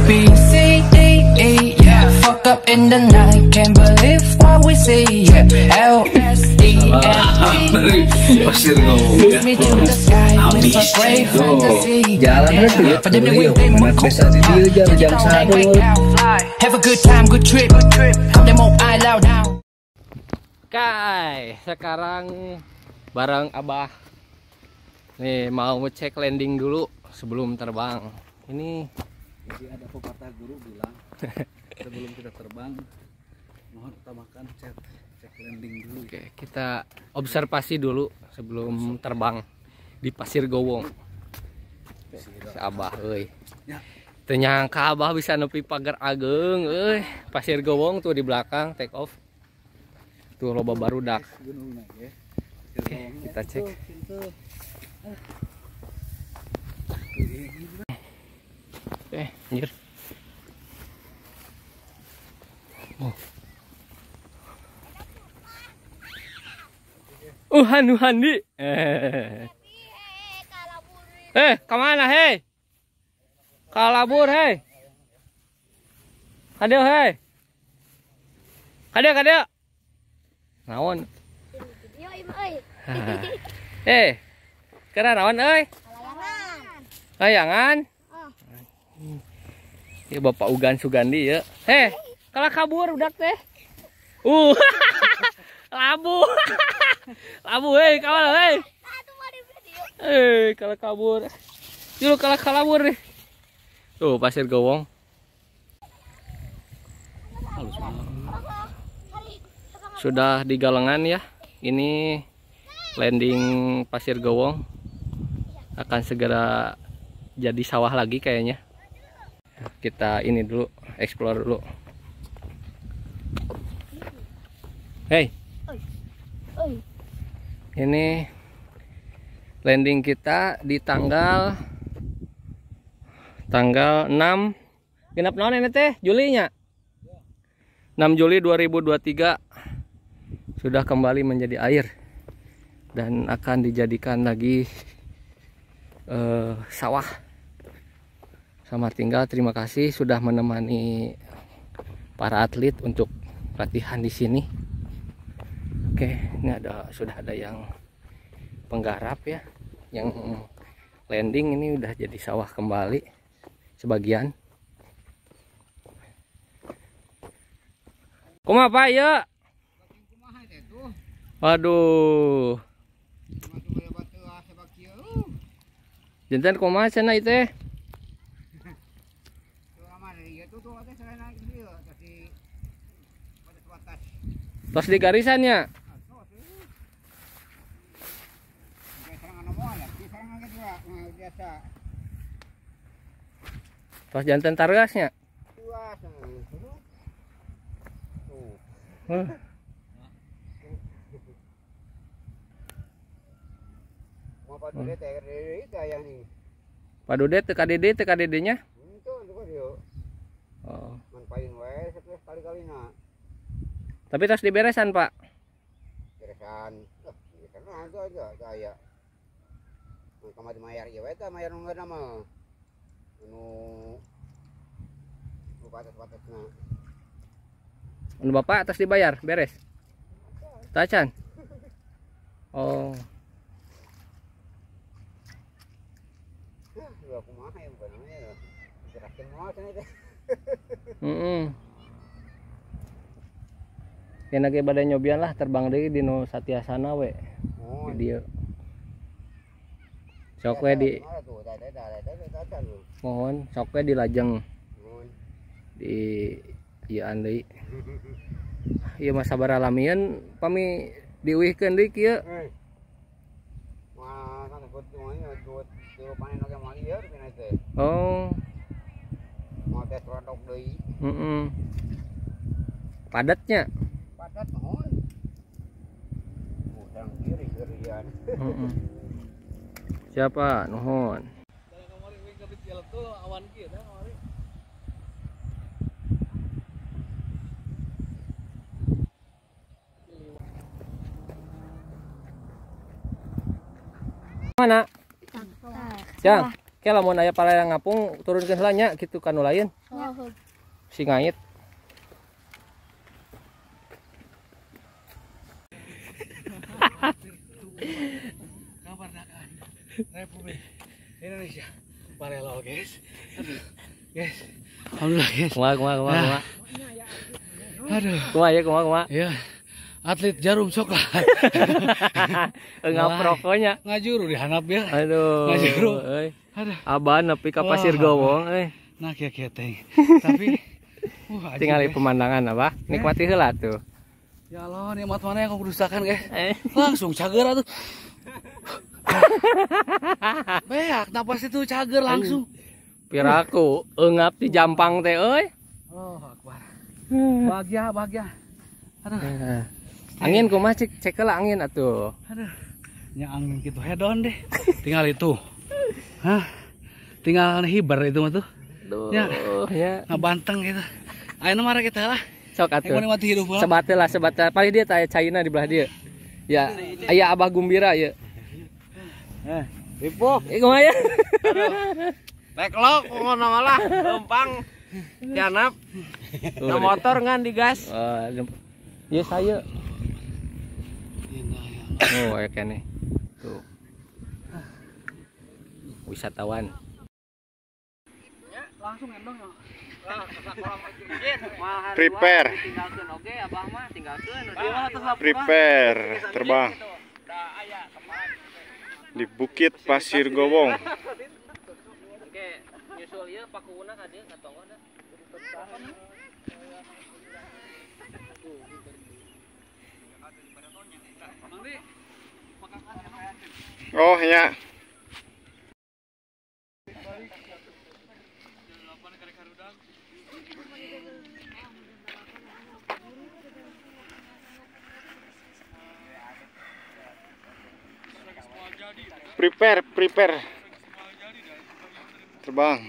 B, C, D, E, yeah. Fuck up in the night, can't believe what we see, yeah. L, S, E, F, G, Pasir Gowong lift me to the sky with a great fantasy. Jalan itu ya, benar bisa di dia jam satu. Have a good time, good trip. Kamu mau I loud down. Guys, sekarang bareng Abah nih mau ngecek landing dulu sebelum terbang. Ini Jadi ada pepatah guru bilang sebelum kita terbang mohon utamakan cek landing dulu. oke, kita observasi dulu sebelum terbang di Pasir Gowong. Si Abah euy. Ya. Ternyangka Abah bisa nepi pagar ageng euy. Pasir Gowong tuh di belakang take off. Tuh loba barudak. Oke, kita cek. Anjir. Handi. Kemana hei? Kalabur hei. Kadeo hei. Kadeo. Naon? Kira naon euy? Layangan. Ya Bapak Ugan Sugandi ya. Kalau kabur udah teh. Labu. Labu kawal kalau kabur. Dulu kalau kabur nih. Tuh Pasir Gowong. Sudah di Galengan ya. Ini landing Pasir Gowong. Akan segera jadi sawah lagi kayaknya. Kita ini dulu, explore dulu. Ini landing kita di tanggal 6 genap naon ini teh Julinya 6 Juli 2023 sudah kembali menjadi air dan akan dijadikan lagi sawah. Selamat tinggal, terima kasih sudah menemani para atlet untuk latihan di sini. Oke, ini sudah ada yang penggarap ya, yang landing ini udah jadi sawah kembali sebagian. Kumaha Pak ya? Waduh. Jantan kumaha cenah ieu teh? Tos di garisannya. Tos jantan targasnya. Pak Dudet TKDD-nya? Oh. Tapi tos diberesan Pak. Beresan. Karena aja gaya. Kamari mayar ieu we teh mayar nunggueuna mah. Nu batas-batasna. Anu Bapak tos dibayar beres. Tacan. Oh. Aku mah ya bukan namanya. Gerakin mau cenah teh. Kena ge bade nyobian lah terbang deui di nu Satyasana we. Di dieu. Sok we di mohon sok we di Lajeng. Di ieuan deui. Ieu mah sabar alamian pami diuihkeun deui kieu. Oh. Mau tes rodok deui. Padatnya. Padat mohon. Udang kiri-kirian. Siapa? Nuhun. Mana? Jang. Oke, lamun aya palerang ngapung turunkeun heula nya kitu kanu lain. Si ngait. Kemerdekaan Republik Indonesia. Parelo guys. Aduh. Guys. Alhamdulillah guys. Kumaha. Aduh. Kumaha. Ya. Atlet jarum coklat. Enggak prokonya. Ngajuru dihanap ya. Aduh. Ngajuru. Aduh. Abah nepi ka Pasir Gowong Nah kieu-kieu. Tapi tinggal pemandangan apa? Nikmati heula tuh. Ya Allah, nikmat mana yang kau kerusakan guys? Langsung cager atuh. Beak, napas itu cager langsung. Piraku eungap di jampang teh euy. Oh, akbar. Bahagia. Aduh. Angin kumaha cek heula angin atuh. Aduh. Nya angin gitu hedon deh. Tinggal itu. Hah? Tinggal hibar itu mah tuh. Duh, ya. Ngabanteng gitu. Ayeuna mah kita lah. Sok atuh. Menikmati hidup lah. Sebat lah. Paling dia tanya China di belah dia. Ya, aya Abah Gumbira ya. Ripo. Kumaha ya? Backlog ngono malah lempang janap. Na motor ngan digas. Ya saya. Oh, ya kene. Tuh. Wisatawan. Langsung endong ya. Prepare. Prepare terbang di Bukit Pasir Gowong. Oke, nyusul ieu pakuna ka dieu katonggo da. Oh ya. Prepare terbang.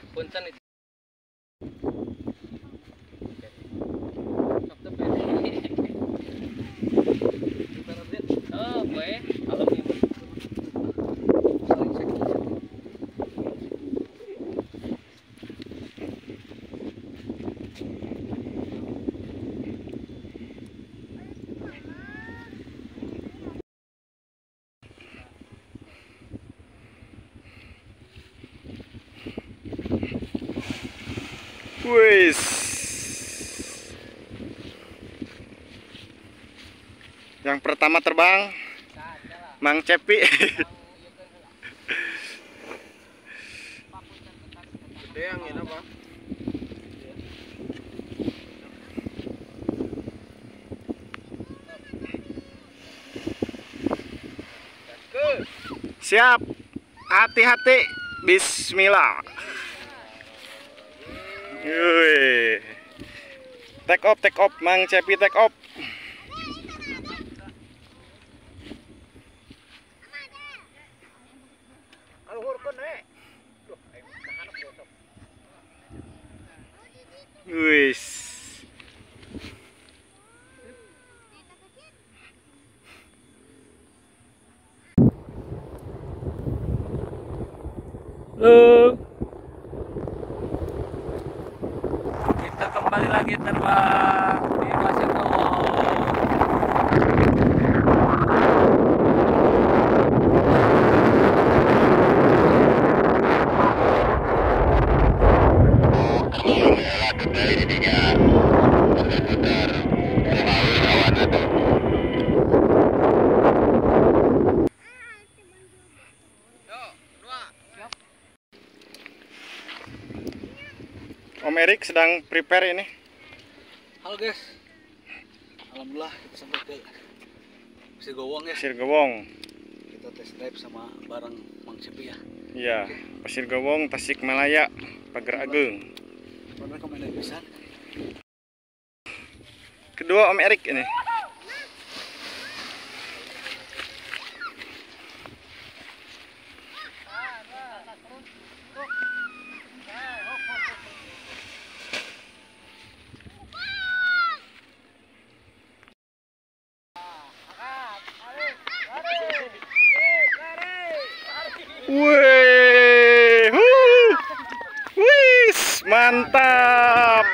Punten itu. Oh, gue kalau ibu. Wis. Yang pertama terbang Mang Cepi. Gede angin apa? Siap. Hati-hati. Bismillah. Wih. Take off, Mang Cepi take off. Wis. Halo. Kita kembali lagi terbang di Pasir Gowong. Om Erik sedang prepare ini. Halo guys, alhamdulillah kita sampai ke Pasir Gowong ya. Pasir Gowong. Kita test drive sama bareng Mang Cepi ya. Iya, Pasir Gowong, Tasikmalaya, Pager Ageng. Mana komentar bisa? Kedua Om Erik ini. Wih, wis mantap.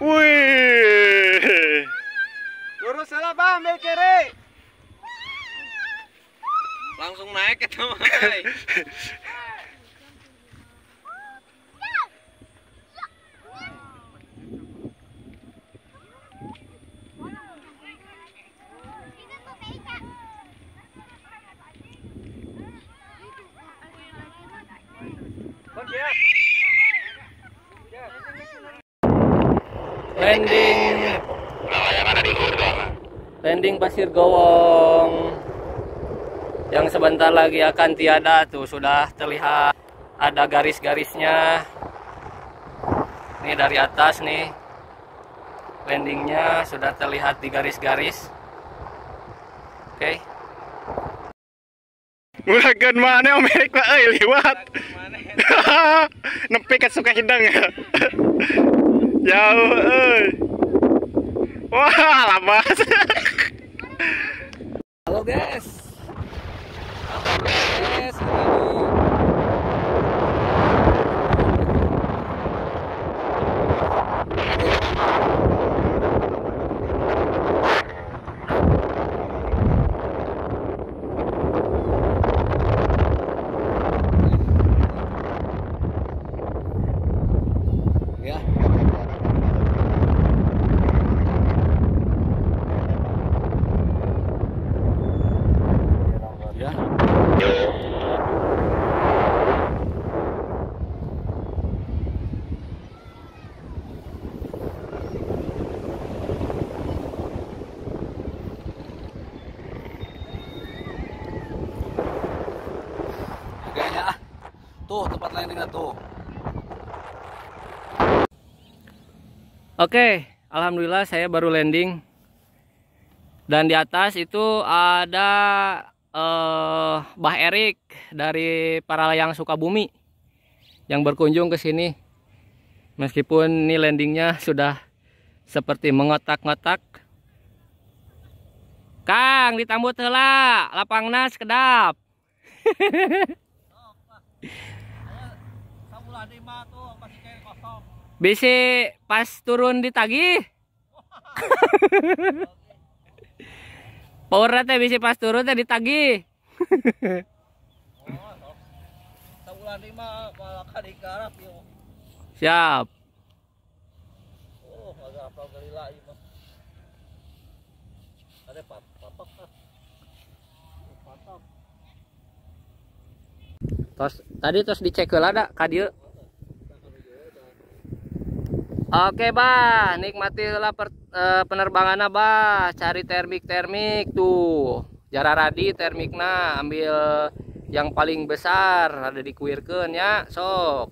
Wih, Lurus salah bang, bel kiri. Langsung naik ke teman. Landing Pasir Gowong yang sebentar lagi akan tiada. Tuh sudah terlihat ada garis-garisnya nih dari atas nih, landingnya sudah terlihat di garis-garis. Oke. mulagan mana Om Erik Pak liwat. Nepi ke Sukahidang ya. Jauh Wah, labas. Halo guys. Tuh tempat landingnya tuh. Oke, alhamdulillah saya baru landing. Dan di atas itu ada Mbah Erik dari Paralayang Sukabumi yang berkunjung ke sini. Meskipun ini landingnya sudah seperti mengotak-ngotak. Kang, ditambut heula, lapangna sekedap. Bisa pas turun ditagih. Power teh bisa pas turun teh ditagih. Siap. Tadi dicek heula da ka dieu. Oke bah, nikmati lah penerbangan bah, cari termik tuh, jara radi termikna, ambil yang paling besar, ada dikuirkeun ya, sok.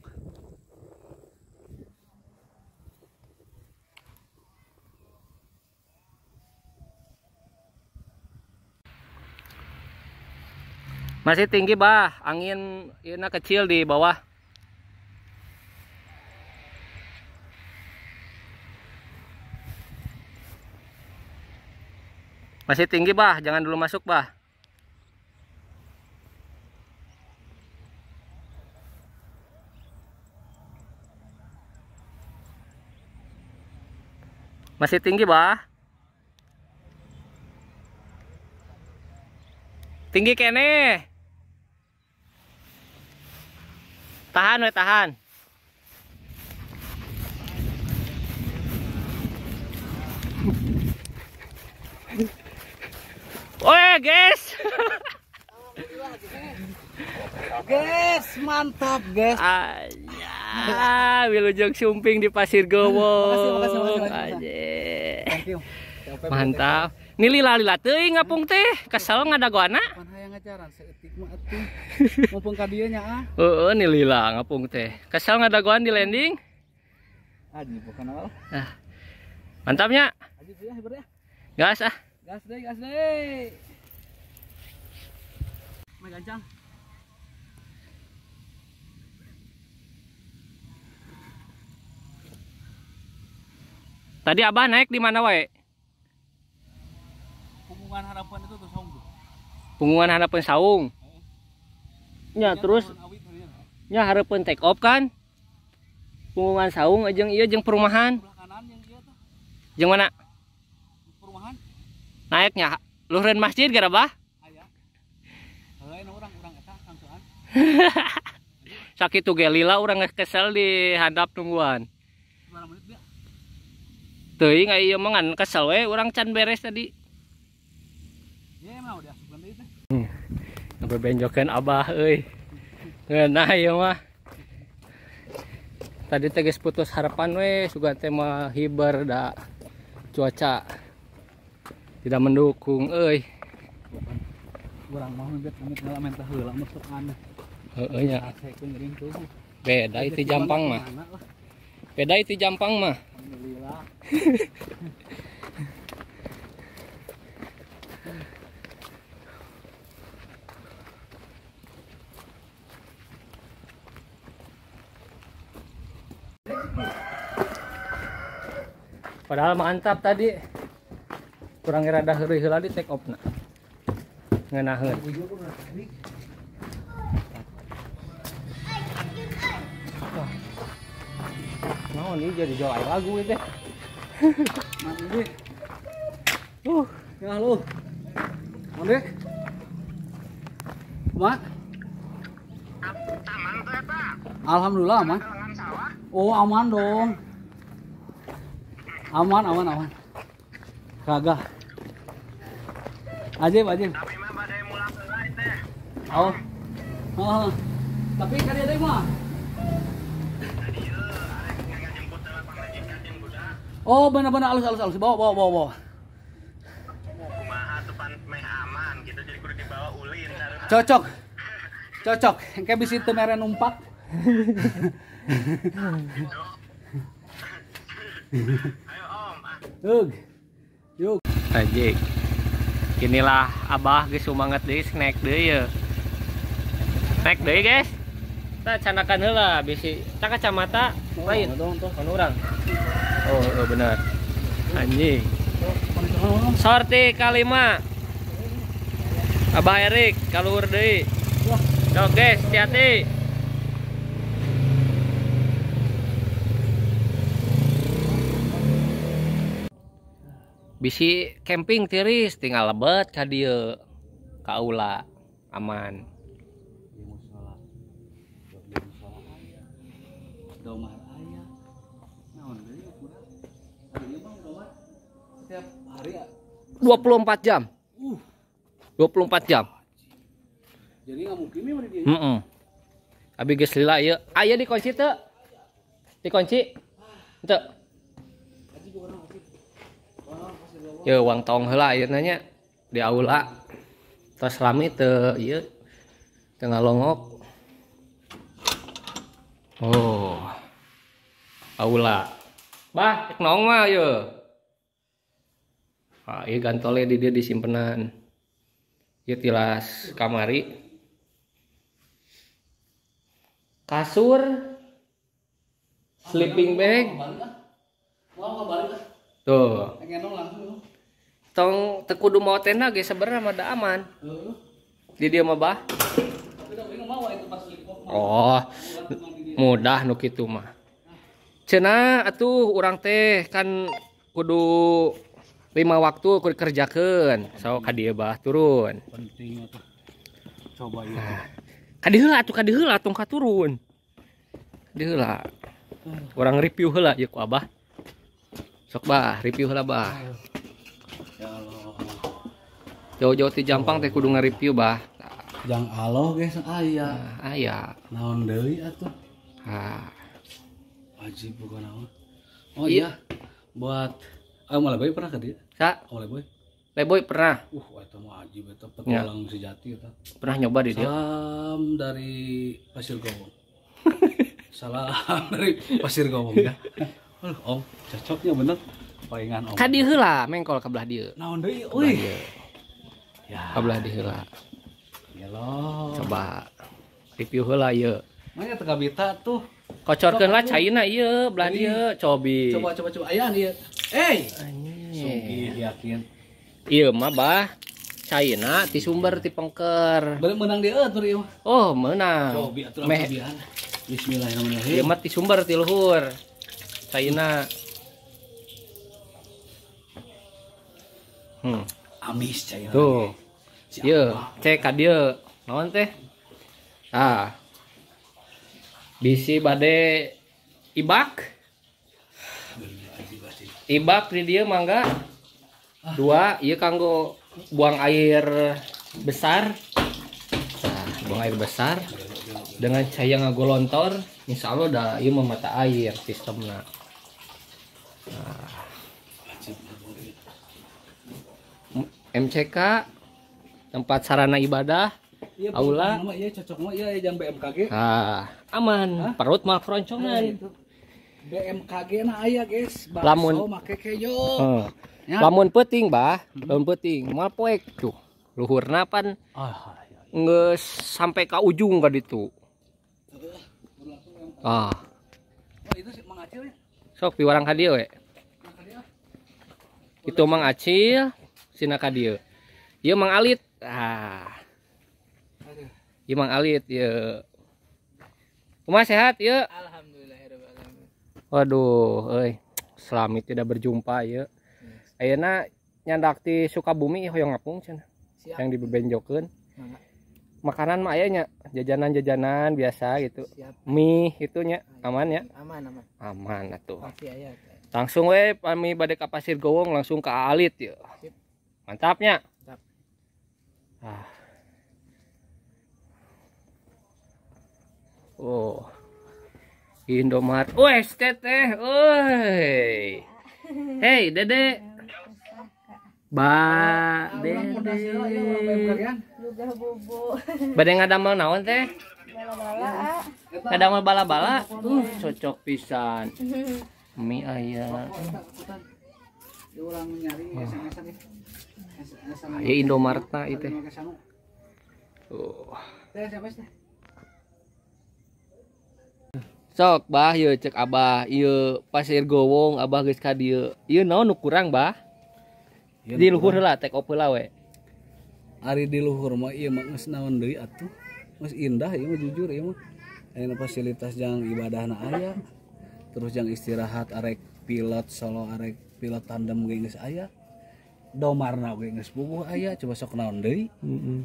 Masih tinggi bah, angin ini kecil di bawah. Masih tinggi bah, jangan dulu masuk bah. Masih tinggi bah. Tinggi kene. Tahan we tahan. Oke guys. Guys, mantap guys. Aja, wilujeng sumping di Pasir Gowo. Thank you. Mantap. Ini lila-lila teuing ngapung teh. Kesel ngadagoana. Pan hayang ngajaran seetik mah atuh. Mumpung ka dieu nya ah. Heeh, ini lila ngapung teh. Kesel ngadagoan di landing. Aji bukan awal. Nah. Mantapnya. Aji ya hebat ya. Gas ah. Gas deh. Mai gancang. Tadi Abah naik di mana wae? Punggungan harapan itu tuh saung tuh. Punggungan harapan saung. Ya terus nya harapan take off kan? Punggungan saung jeung ieu jeung perumahan. Sebelah kanan yang dia tuh. Jeung mana? Perumahan. Naiknya luhureun masjid gara bah? Aya. Lain orang eta sangkeun. Sakitu ge lila urang geus kesel di handap tungguan. Berapa menit dia? Teuing aya ieu mah ngan kesel we urang can beres tadi. Ya mau dia asupan deui teh. Ngebenjokeun Abah euy. Ngeunah ieu mah. Tadi teh geus putus harapan we sugan teh mah hiber da cuaca tidak mendukung euy. Urang mah ngebet amit ngalaman teh heula masuk aneh. Heeh nya. Asekeun geuring tuh. Beda itu Jampang mah. Beda itu Jampang mah. Alhamdulillah. Padahal mantap tadi. Kurang rada heureuy heula di take off na. Ngeunaheun. Naon ieu jadi jual air lagu itu. Mati deh. Ya lu. Ondek. Mak. Taman tuh eta. Alhamdulillah aman. Lengan sawah. Oh aman dong. Aman. Kagak. Ajib. Tapi mah badai mulang heula teh. Oh. Oh. Tapi kan dia mah. Tadi ieu arek ngajemput heula pamajikan jeung budak. Oh benar-benar alus. Bawa. Kumaha tuh pan meh aman gitu jadi kudu dibawa ulin hareup. Cocok. Engke bisi teu mere numpak. Ayo Om. Yuk. Ajik. Inilah Abah geus sumanget deui snack deui ye. Snack deui guys. Kita canakan heula bisi ta kacamata lain. Tuh. Kan urang. Oh bener. Anjing. Sorti kalima. Abah Erik kaluhur deui. Sok guys, hati-hati. Bisi camping tiris tinggal lebet ka dieu ka aula aman. Domar aya. Naon deui budak? Ieu mah domar setiap hari ya. 24 jam. 24 jam. Jadi nggak mungkin mah di dia. Heeh. Abi geus lila ieu. Aya dikunci teu? Dikunci? Teu. Yo uang tong heula ayeuna nya di aula. Tos lami teu ieu teu ngalongok. Oh. Aula. Bah, cek naon mah ieu. Ah, ieu gantole di dieu disimpenan. Ieu tilas kamari. kasur, sleeping bag. Tuh. Tong teu kudu mau tenda ge sebenarnya mah da aman. Di dia mah bah. Oh. Mudah nu kitu mah. Cenah atuh urang teh kan kudu 5 waktu kudu kerjakeun. So ka dieu bah turun. Penting atuh. Coba ieu. Kadi heula tong katurun. Di heula. Urang review heula ieu ku Abah. Sok bah, review heula bah. Ya Allah. Jauh-jauh ti Jampang teh kudu nge-review bah. Jang aloh guys aya. Aya. Naon deui atuh? Wajib bukan naon. Oh iya. Buat malah boy pernah ka dieu? Sa, Oleh boy. Leboy pernah Eta mah wajib eta petualang sejati eta. pernah nyoba di dia. Salam dari Pasir Gowong. Salam dari Pasir Gowong ya. Om, cocoknya bener. Palingan om. Ka dieu heula mengkol ka belah dieu. Naon deui? Euy. Ya. Ka belah dieu heula. Ya lo. Coba review heula ieu. Manya teu kabita tuh. Kocorkeun lah caina ieu belah dieu, cobi. Coba aya ieu. Sugih Anjing. yakin. Ieu mah bah caina ti sumber ti pengker. Bener menang dia atuh ieu. Oh, meunang. Cobi atuh Meh cobian. ieu Bismillahirrahmanirrahim. mah ti sumber ti luhur. Caina. Amis cair. Tuh. Ieu, cek ka dieu. Naon teh? Ah. Bisi bade ibak. Ibak di dieu mangga. 2, ieu kanggo buang air besar. Nah, buang air besar dengan cahaya ngagolontor, insyaallah da ieu mah mata air sistemna. MCK tempat sarana ibadah, aula. Nama ieu cocok mah ieu jang BMKG. Aman, perut mah keroncongan. BMKG na aya guys. Lamun- make kejo. Ya. Lamun peuting bah, lamun peuting moal poek tuh. Luhurna pan geus sampai ka ujung ka ditu. Oh, itu sih Mang Acil ya. Sok piwarang ka dieu we. Itu Mang Acil, sina ka dieu. Ieu Mang Alit. Ieu Mang Alit ieu. Kumaha sehat ieu? Alhamdulillahirobbilalamin. Waduh, euy. Selami tidak berjumpa ieu. Ayeuna nyandak ti Sukabumi hoyong ngapung cenah. Yang dibebenjokeun. Makanan mah aya nya, jajanan-jajanan biasa gitu. Siap. Mie itunya aman ya? Aman. Aman atuh. Pasti aya. Langsung we kami bade ka Pasir Gowong langsung ke Alit ya. Sip. Mantapnya. Mantap. Oh. Indomaret. Wes teteh, euy. Hei, Dede. Dede. Juga bubu Bade ngadamel naon teh? bala-bala Ngadamel bala-bala. Cocok pisan. Mie aya. Urang nyari SMS-an ya. Ya Indomaret na itu. Sok bah ieu cek Abah ieu Pasir Gowong Abah geus ka dieu. Ieu naon nu kurang bah? Di luhur heula take off heula we. Ari di luhur mah ieu mah geus naon deui atuh. Geus indah ieu mah jujur ieu mah. Aya fasilitas jang ibadahna aya. Terus jang istirahat arek pilot solo arek pilot tandem ge geus aya. Domarna ge geus bubuh aya, coba sok naon deui.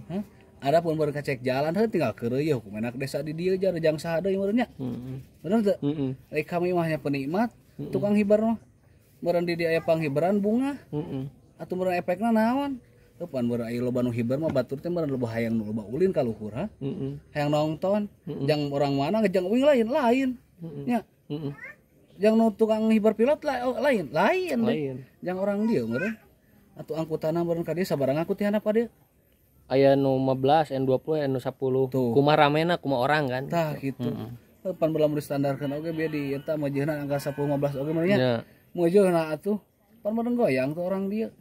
Hah? Ada pun baru kacek jalan heuh tinggal keureuy hukum enak desa di dieu jar jang saha deui meureun nya. Bener teu? Rek kami mah nya penikmat, tukang hibar mah. Meureun di dieu aya panghibaran bunga. Atuh meureun efekna naon? Teu pan meureun aya loba nu hibar mah batur teh meureun loba hayang nu loba ulin ka luhur ha. Hayang nonton, jang orang mana jang uing lain. Nya. Jang nu tukang hibar pilot lain. Jang orang dieu meureun. Atuh angkutanna meureun ka dieu sabaraha ngangkut ti handap ka dieu? Aya nu 15, N20, N10. Kumaha ramena kumaha orang kan. Tah gitu. Pan belum distandarkeun oge bieu di eta meujeunna angka 10 15 oge mah nya. Meujeunna atuh pan meureun goyang tuh orang dieu.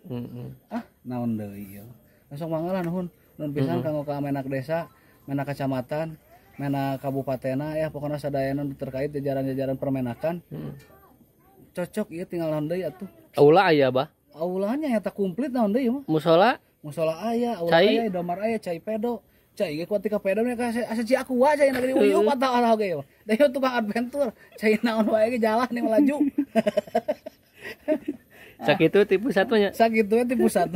Naon deui ieu. Langsung mangalan nuhun. Nuhun pisan kanggo ka menak desa, menak kecamatan. mena kabupatena ya pokoknya sadayana terkait jajaran-jajaran permenakan. Cocok ieu tinggal naon deui atuh. Aula aya bah. Aulanya eta komplit naon deui mah. Musola Musola aya, aula Cai. aya, domar aya, cai pedo. Cai ge kuat tika pedo nya ka asa ci aku wae cai negeri uyup atau ge. Da ieu tukang adventure, cai naon wae ge jalan nih melaju. sakitu tipe satunya. Sakitu ya tipe 1.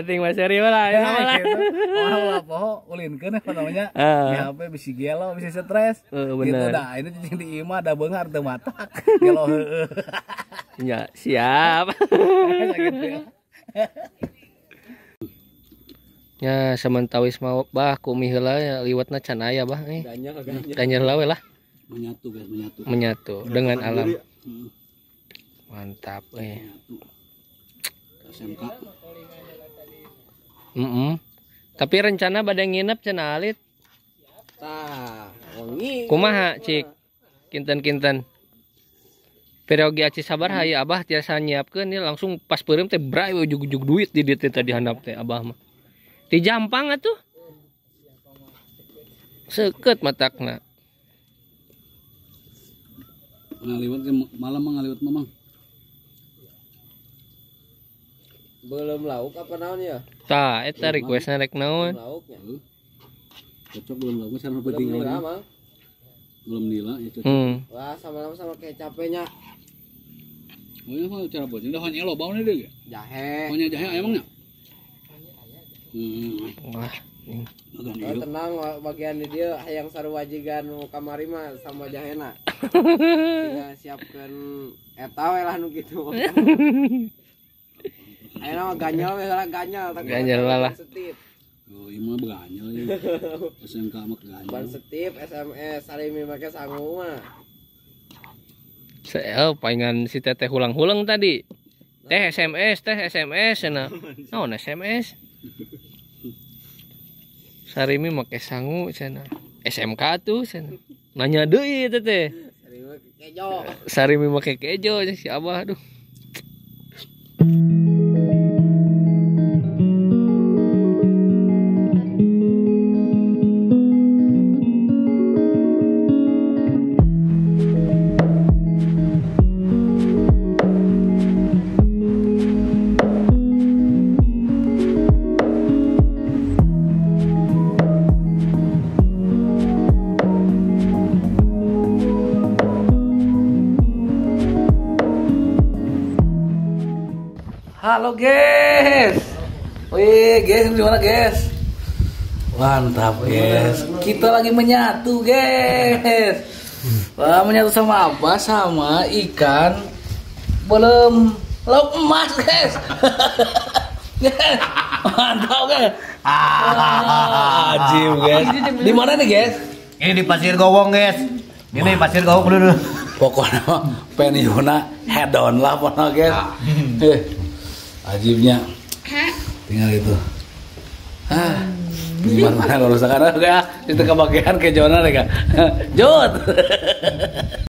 Penting Mas Eri lah. Ya lah. Orang poho ulinkeun namanya. Di HP bisi gelo, bisi stres. Gitu bener. dah, ini cicing di imah da beungar teu matak. Gelo heueuh. Ya, siap. Sakitu ya. Ya, samantawis mau bah kumi heula ya liwatna can aya bah Danyar lawe lah. Menyatu guys, menyatu. Menyatu dengan alam. Mantap SMK. Tapi rencana pada nginep cenah alit. Tah, wangi. Kumaha cik? Kinten-kinten. Perogi aci sabar hayu abah tiasa nyiapkeun ieu langsung pas peureum teh bray ujug-ujug duit di dieu teh tadi handap teh abah mah. Ti jampang atuh. Seukeut matakna. Ngaliwat malam ngaliwat mamang. Belum lauk apa naon ya? Tah eta requestna rek naon? Lauknya. Cocok belum lauk sareng Belum penting nira lagi. mah. Belum nila ya cocok. Wah, sama kecapnya. Oh iya mah cara buatnya dah hanya lo bawa nih deh. Jahe. Hanya jahe emangnya? Wah, Oh, tenang bagian di dia yang sarwajigan nu kamari mah sama jahena. Tinggal siapkeun eta we lah nu kitu. Ayeuna mah ganyal we lah ganyal. Ganyal lah. Oh iya mah beganyal ya. SMK mah ganyal. Ban setip SMS sarimi make sangu mah. Saya palingan si teteh hulang-hulang tadi. Teh SMS cenah. Naon SMS? Sarimi make sangu cenah. SMK tuh cenah. Nanya deui teteh. Sarimi make kejo. Sarimi make kejo si abah aduh. Halo guys. Wih guys, gimana guys? Mantap guys. Kita lagi menyatu guys. Wah, menyatu sama apa? Sama ikan. Belum lauk emas guys. Mantap guys. Ajib guys. Di mana nih guys? Ini di Pasir Gowong guys. Ini Pasir Gowong dulu. Pokoknya pensiuna head on lah pokoknya guys. Ajibnya tinggal itu. Gimana kalau sekarang enggak itu kebagian ke zona deh kak. Jod.